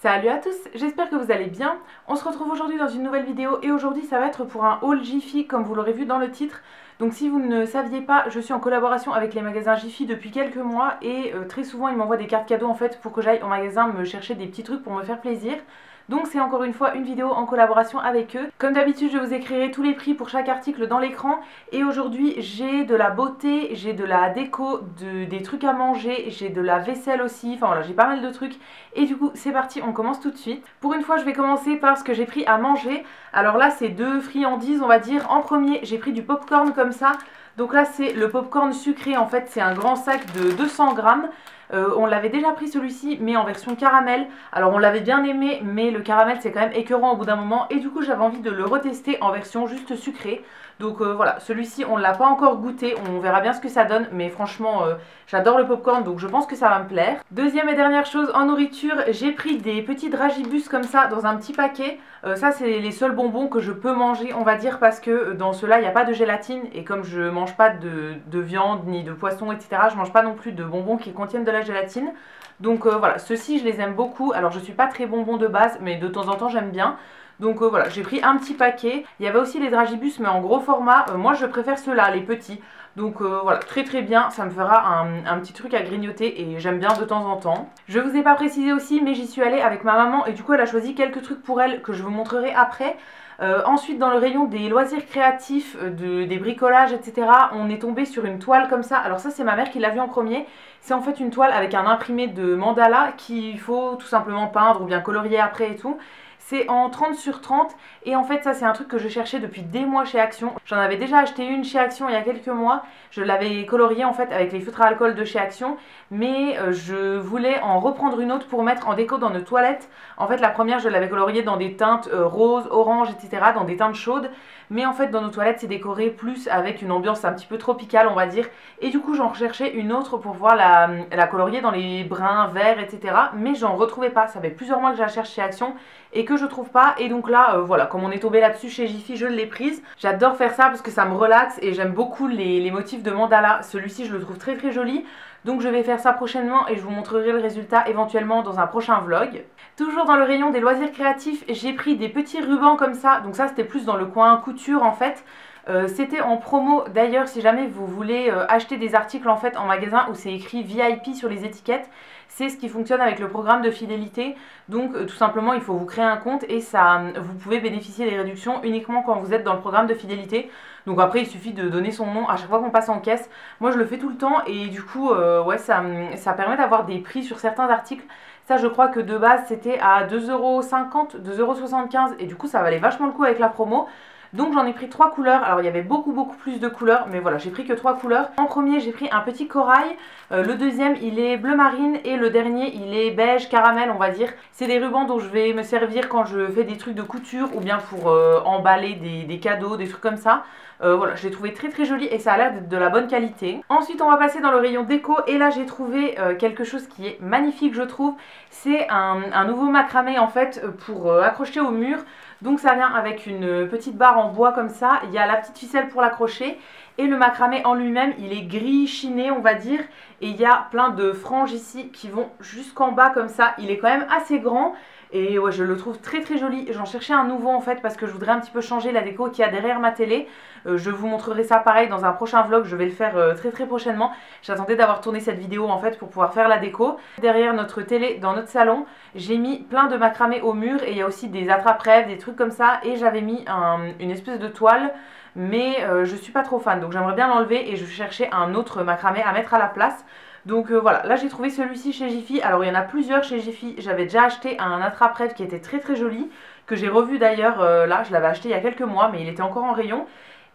Salut à tous, j'espère que vous allez bien. On se retrouve aujourd'hui dans une nouvelle vidéo et aujourd'hui ça va être pour un haul Jiffy comme vous l'aurez vu dans le titre. Donc si vous ne saviez pas, je suis en collaboration avec les magasins Jiffy depuis quelques mois et très souvent ils m'envoient des cartes cadeaux en fait pour que j'aille au magasin me chercher des petits trucs pour me faire plaisir. Donc c'est encore une fois une vidéo en collaboration avec eux. Comme d'habitude je vous écrirai tous les prix pour chaque article dans l'écran. Et aujourd'hui j'ai de la beauté, j'ai de la déco, des trucs à manger, j'ai de la vaisselle aussi. Enfin voilà, j'ai pas mal de trucs. Et du coup c'est parti, on commence tout de suite. Pour une fois je vais commencer par ce que j'ai pris à manger. Alors là c'est deux friandises on va dire. En premier j'ai pris du popcorn comme ça. Donc là c'est le popcorn sucré en fait, c'est un grand sac de 200 grammes. On l'avait déjà pris celui-ci mais en version caramel. Alors on l'avait bien aimé mais le caramel c'est quand même écœurant au bout d'un moment. Et du coup j'avais envie de le retester en version juste sucrée. Donc voilà, celui-ci on ne l'a pas encore goûté, on verra bien ce que ça donne. Mais franchement j'adore le popcorn donc je pense que ça va me plaire. Deuxième et dernière chose en nourriture, j'ai pris des petits dragibus comme ça dans un petit paquet. Ça c'est les seuls bonbons que je peux manger on va dire, parce que dans ceux-là il n'y a pas de gélatine. Et comme je mange pas de viande ni de poisson etc, je mange pas non plus de bonbons qui contiennent de la gélatine. Donc voilà, ceux-ci je les aime beaucoup. Alors je suis pas très bonbon de base mais de temps en temps j'aime bien. Donc voilà, j'ai pris un petit paquet. Il y avait aussi les dragibus mais en gros format. Moi je préfère ceux-là, les petits. Donc voilà, très très bien, ça me fera un petit truc à grignoter et j'aime bien de temps en temps. Je vous ai pas précisé aussi mais j'y suis allée avec ma maman et du coup elle a choisi quelques trucs pour elle que je vous montrerai après. Ensuite dans le rayon des loisirs créatifs, des bricolages etc, on est tombé sur une toile comme ça. Alors ça c'est ma mère qui l'a vu en premier. C'est en fait une toile avec un imprimé de mandala qu'il faut tout simplement peindre ou bien colorier après et tout. C'est en 30 sur 30 et en fait ça c'est un truc que je cherchais depuis des mois chez Action. J'en avais déjà acheté une chez Action il y a quelques mois. Je l'avais coloriée en fait avec les feutres à alcool de chez Action. Mais je voulais en reprendre une autre pour mettre en déco dans nos toilettes. En fait la première je l'avais coloriée dans des teintes roses, orange etc, dans des teintes chaudes. Mais en fait dans nos toilettes c'est décoré plus avec une ambiance un petit peu tropicale on va dire. Et du coup j'en recherchais une autre pour pouvoir la colorier dans les bruns, verts etc. Mais j'en retrouvais pas, ça fait plusieurs mois que je la cherche chez Action et que je trouve pas. Et donc là voilà, comme on est tombé là-dessus chez Jiffy, je l'ai prise. J'adore faire ça parce que ça me relaxe et j'aime beaucoup les motifs de mandala. Celui-ci je le trouve très très joli. Donc je vais faire ça prochainement et je vous montrerai le résultat éventuellement dans un prochain vlog. Toujours dans le rayon des loisirs créatifs, j'ai pris des petits rubans comme ça. Donc ça c'était plus dans le coin couture en fait. C'était en promo d'ailleurs. Si jamais vous voulez acheter des articles en fait en magasin où c'est écrit VIP sur les étiquettes, c'est ce qui fonctionne avec le programme de fidélité. Donc tout simplement il faut vous créer un compte et ça, vous pouvez bénéficier des réductions uniquement quand vous êtes dans le programme de fidélité. Donc après il suffit de donner son nom à chaque fois qu'on passe en caisse. Moi je le fais tout le temps et du coup ouais ça permet d'avoir des prix sur certains articles. Ça je crois que de base c'était à 2,50€, 2,75€ et du coup ça valait vachement le coup avec la promo. Donc j'en ai pris 3 couleurs. Alors il y avait beaucoup plus de couleurs, mais voilà j'ai pris que 3 couleurs. En premier j'ai pris un petit corail, le deuxième il est bleu marine et le dernier il est beige caramel on va dire. C'est des rubans dont je vais me servir quand je fais des trucs de couture ou bien pour emballer des cadeaux, des trucs comme ça. Voilà, je l'ai trouvé très très joli et ça a l'air d'être de la bonne qualité. Ensuite on va passer dans le rayon déco et là j'ai trouvé quelque chose qui est magnifique je trouve. C'est un nouveau macramé en fait pour accrocher au mur. Donc ça vient avec une petite barre en bois comme ça, il y a la petite ficelle pour l'accrocher et le macramé en lui-même il est gris chiné on va dire. Et il y a plein de franges ici qui vont jusqu'en bas comme ça, il est quand même assez grand. Et ouais je le trouve très très joli. J'en cherchais un nouveau en fait parce que je voudrais un petit peu changer la déco qu'il y a derrière ma télé. Je vous montrerai ça pareil dans un prochain vlog, je vais le faire très très prochainement. J'attendais d'avoir tourné cette vidéo en fait pour pouvoir faire la déco. Derrière notre télé dans notre salon j'ai mis plein de macramé au mur et il y a aussi des attrape-rêves, des trucs comme ça. Et j'avais mis une espèce de toile mais je suis pas trop fan donc j'aimerais bien l'enlever et je cherchais un autre macramé à mettre à la place. Donc voilà, là j'ai trouvé celui-ci chez Jiffy. Alors il y en a plusieurs chez Jiffy. J'avais déjà acheté un attrape-rêve qui était très très joli, que j'ai revu d'ailleurs là, je l'avais acheté il y a quelques mois mais il était encore en rayon.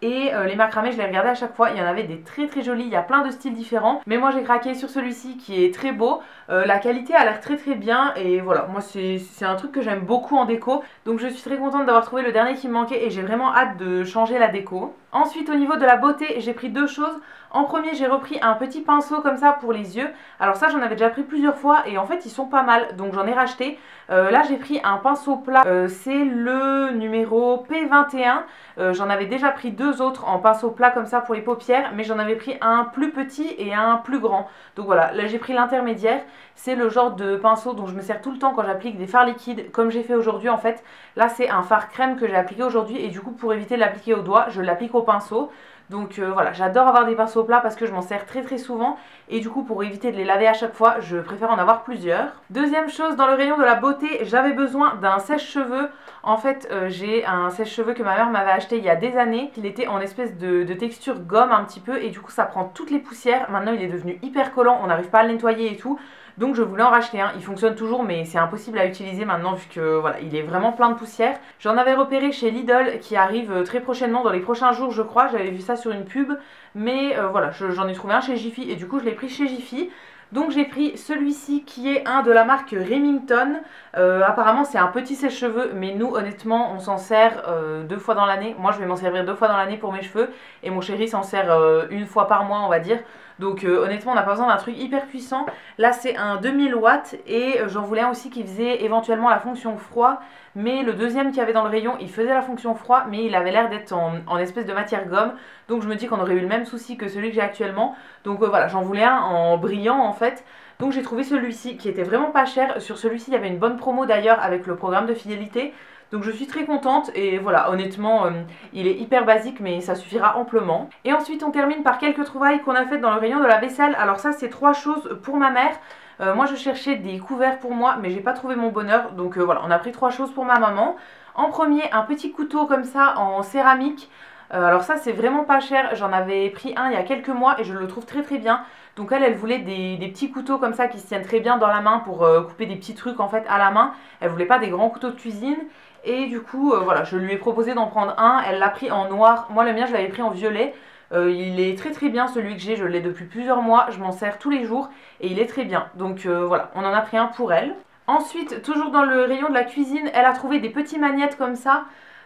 Et les macramés je les regardais à chaque fois, il y en avait des très très jolis, il y a plein de styles différents. Mais moi j'ai craqué sur celui-ci qui est très beau, la qualité a l'air très très bien. Et voilà, moi c'est un truc que j'aime beaucoup en déco. Donc je suis très contente d'avoir trouvé le dernier qui me manquait et j'ai vraiment hâte de changer la déco. Ensuite au niveau de la beauté, j'ai pris deux choses. En premier, j'ai repris un petit pinceau comme ça pour les yeux. Alors ça, j'en avais déjà pris plusieurs fois et en fait, ils sont pas mal. Donc j'en ai racheté. Là, j'ai pris un pinceau plat. C'est le numéro P21. J'en avais déjà pris deux autres en pinceau plat comme ça pour les paupières. Mais j'en avais pris un plus petit et un plus grand. Donc voilà, là j'ai pris l'intermédiaire. C'est le genre de pinceau dont je me sers tout le temps quand j'applique des fards liquides. Comme j'ai fait aujourd'hui en fait. Là, c'est un fard crème que j'ai appliqué aujourd'hui. Et du coup, pour éviter de l'appliquer au doigt, je l'applique au pinceau. Donc voilà, j'adore avoir des pinceaux plats parce que je m'en sers très souvent. Et du coup, pour éviter de les laver à chaque fois, je préfère en avoir plusieurs. Deuxième chose, dans le rayon de la beauté, j'avais besoin d'un sèche-cheveux. En fait, j'ai un sèche-cheveux que ma mère m'avait acheté il y a des années. Il était en espèce de texture gomme un petit peu. Et du coup, ça prend toutes les poussières. Maintenant, il est devenu hyper collant, on n'arrive pas à le nettoyer et tout. Donc je voulais en racheter un, il fonctionne toujours mais c'est impossible à utiliser maintenant vu que voilà, il est vraiment plein de poussière. J'en avais repéré chez Lidl qui arrive très prochainement, dans les prochains jours je crois, j'avais vu ça sur une pub. Mais voilà, j'en ai trouvé un chez Jiffy et du coup je l'ai pris chez Jiffy. Donc j'ai pris celui-ci qui est un de la marque Remington. Apparemment c'est un petit sèche-cheveux mais nous honnêtement on s'en sert deux fois dans l'année. Moi je vais m'en servir deux fois dans l'année pour mes cheveux et mon chéri s'en sert une fois par mois on va dire. Donc honnêtement on n'a pas besoin d'un truc hyper puissant. Là c'est un 2000 watts et j'en voulais un aussi qui faisait éventuellement la fonction froid. Mais le deuxième qu'il y avait dans le rayon il faisait la fonction froid mais il avait l'air d'être en espèce de matière gomme. Donc je me dis qu'on aurait eu le même souci que celui que j'ai actuellement. Donc voilà, j'en voulais un en brillant en fait. Donc j'ai trouvé celui-ci qui était vraiment pas cher. Sur celui-ci il y avait une bonne promo d'ailleurs avec le programme de fidélité. Donc je suis très contente et voilà, honnêtement il est hyper basique mais ça suffira amplement. Et ensuite on termine par quelques trouvailles qu'on a faites dans le rayon de la vaisselle. Alors ça c'est trois choses pour ma mère. Moi je cherchais des couverts pour moi mais j'ai pas trouvé mon bonheur. Donc voilà, on a pris trois choses pour ma maman. En premier, un petit couteau comme ça en céramique. Alors ça c'est vraiment pas cher, j'en avais pris un il y a quelques mois et je le trouve très bien. Donc elle voulait des petits couteaux comme ça qui se tiennent très bien dans la main pour couper des petits trucs en fait à la main. Elle voulait pas des grands couteaux de cuisine. Et du coup voilà, je lui ai proposé d'en prendre un, elle l'a pris en noir. Moi le mien je l'avais pris en violet. Il est très bien celui que j'ai, je l'ai depuis plusieurs mois, je m'en sers tous les jours et il est très bien. Donc voilà, on en a pris un pour elle. Ensuite, toujours dans le rayon de la cuisine, elle a trouvé des petits magnettes comme ça.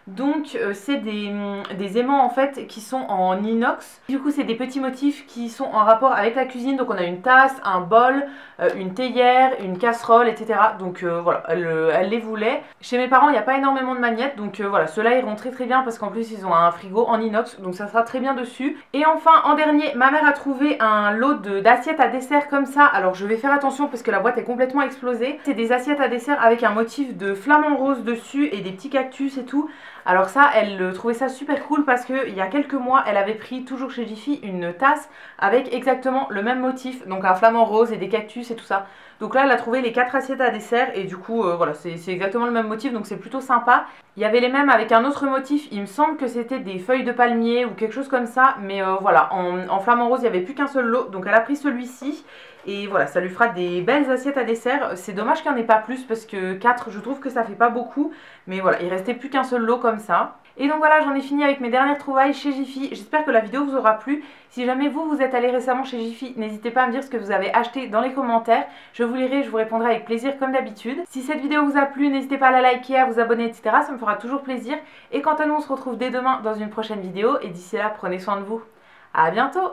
Donc c'est des aimants en fait qui sont en inox. Du coup c'est des petits motifs qui sont en rapport avec la cuisine. Donc on a une tasse, un bol, une théière, une casserole, etc. Donc voilà, elle les voulait. Chez mes parents il n'y a pas énormément de magnettes. Donc voilà, ceux-là iront très bien parce qu'en plus ils ont un frigo en inox. Donc ça sera très bien dessus. Et enfin en dernier, ma mère a trouvé un lot d'assiettes à dessert comme ça. Alors je vais faire attention parce que la boîte est complètement explosée. C'est des assiettes à dessert avec un motif de flamant rose dessus et des petits cactus et tout. Alors ça, elle trouvait ça super cool parce qu'il y a quelques mois, elle avait pris toujours chez Jiffy une tasse avec exactement le même motif, donc un flamant rose et des cactus et tout ça. Donc là, elle a trouvé les 4 assiettes à dessert et du coup, voilà, c'est exactement le même motif, donc c'est plutôt sympa. Il y avait les mêmes avec un autre motif, il me semble que c'était des feuilles de palmier ou quelque chose comme ça, mais voilà, en flamant rose, il n'y avait plus qu'un seul lot, donc elle a pris celui-ci. Et voilà, ça lui fera des belles assiettes à dessert. C'est dommage qu'il n'y en ait pas plus parce que 4, je trouve que ça fait pas beaucoup. Mais voilà, il restait plus qu'un seul lot comme ça. Et donc voilà, j'en ai fini avec mes dernières trouvailles chez Jiffy. J'espère que la vidéo vous aura plu. Si jamais vous êtes allé récemment chez Jiffy, n'hésitez pas à me dire ce que vous avez acheté dans les commentaires. Je vous lirai, je vous répondrai avec plaisir comme d'habitude. Si cette vidéo vous a plu, n'hésitez pas à la liker, à vous abonner, etc. Ça me fera toujours plaisir. Et quant à nous, on se retrouve dès demain dans une prochaine vidéo. Et d'ici là, prenez soin de vous. À bientôt!